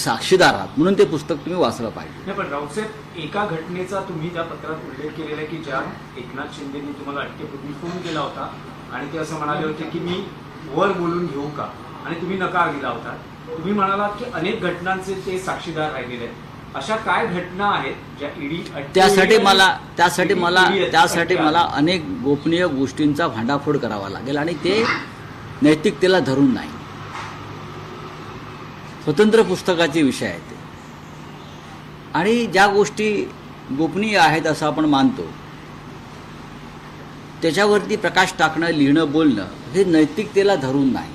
साक्षीदार आहात, म्हणून ते पुस्तक तुम्ही वाचलं पाहिजे. नाही, पण राऊतसाहेब, एका घटनेचा तुम्ही त्या पत्रात उल्लेख केलेला आहे की ज्या एकनाथ शिंदेनी तुम्हाला अटकेपूर्वी फोन केला होता आणि ते असं म्हणाले होते की मी वर बोलून घेऊ का, आणि तुम्ही नकार दिला होता. तुम्ही म्हणालात की अनेक घटनांचे ते साक्षीदार राहिलेले आहेत. अशा काय घटना आहेत ज्या ईडी त्यासाठी मला अनेक गोपनीय गोष्टींचा भांडाफोड करावा लागेल, आणि ते नैतिकतेला धरून नाही. स्वतंत्र पुस्तकाचे विषय आहेत ते, आणि ज्या गोष्टी गोपनीय आहेत असं आपण मानतो त्याच्यावरती प्रकाश टाकणं, लिहिणं, बोलणं हे नैतिकतेला धरून नाही.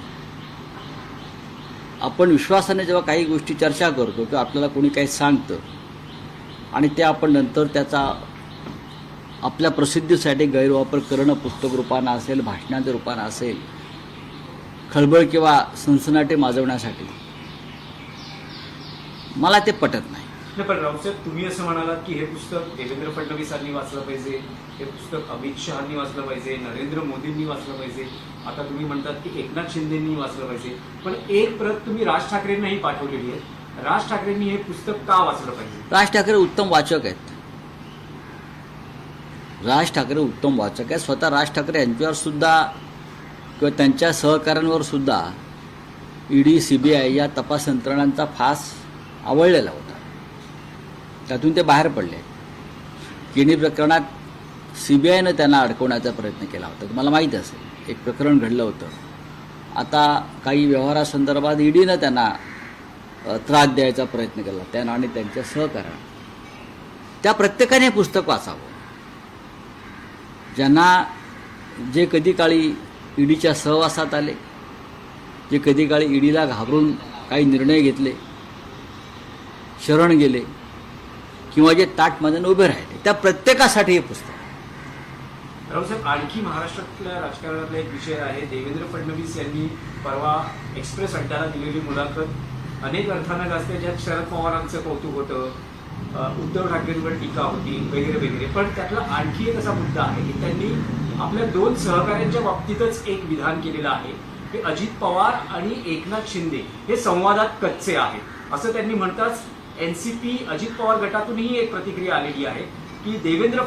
आपण विश्वासाने जेव्हा काही गोष्टी चर्चा करतो किंवा आपल्याला कोणी काही सांगतं आणि ते आपण नंतर त्याचा आपल्या प्रसिद्धीसाठी गैरवापर करणं, पुस्तक रूपानं असेल, भाषणाच्या रूपानं असेल, खळबळ किंवा सनसनाटे माजवण्यासाठी, मला ते पटत नाही. पण राऊतसाहेब, तुम्ही असं म्हणालात की हे पुस्तक देवेंद्र फडणवीसांनी वाचलं पाहिजे, हे पुस्तक अमित शहांनी वाचलं पाहिजे, नरेंद्र मोदींनी वाचलं पाहिजे, आता तुम्ही म्हणतात की एकनाथ शिंदेंनी वाचलं पाहिजे, पण एक प्रत तुम्ही राज ठाकरेंनाही पाठवलेली आहे. राज ठाकरेंनी हे पुस्तक का वाचलं पाहिजे? राज ठाकरे उत्तम वाचक आहेत. राज ठाकरे उत्तम वाचक आहेत. स्वतः राज ठाकरे यांच्यावर सुद्धा किंवा त्यांच्या सहकाऱ्यांवर सुद्धा ईडी, CBI या तपास यंत्रणांचा फास आवळलेला होता. त्यातून ते बाहेर पडले. किणी प्रकरणात CBIनं त्यांना अडकवण्याचा प्रयत्न केला होता, तुम्हाला माहीत असेल. एक प्रकरण घडलं होतं. आता काही व्यवहारासंदर्भात ईडीनं त्यांना त्रास द्यायचा प्रयत्न केला, त्यांना आणि त्यांच्या सहकाऱ्यांना. त्या प्रत्येकाने हे पुस्तक वाचावं. ज्यांना जे कधी काळी ईडीच्या सहवासात आले, जे कधी काळी ईडीला घाबरून काही निर्णय घेतले, शरण गेले, किंवा जे ताटमधून उभे राहिले, त्या प्रत्येकासाठी हे पुस्तक. राऊतसाहेब, आणखी महाराष्ट्रातल्या राजकारणातला एक विषय आहे. देवेंद्र फडणवीस यांनी परवा एक्सप्रेस अड्ड्याला दिलेली मुलाखत अनेक अर्थानं गाजते, ज्यात शरद पवारांचं कौतुक होतं, उद्धव ठाकरेंवर टीका होती, वगैरे वगैरे. पण त्यातला आणखी एक असा मुद्दा आहे की त्यांनी आपल्या 2 सहकाऱ्यांच्या बाबतीतच एक विधान केलेलं आहे की अजित पवार आणि एकनाथ शिंदे हे संवादात कच्चे आहेत, असं त्यांनी म्हणताच NCP अजित पवार गटातूनही एक प्रतिक्रिया आलेली आहे की देवेंद्र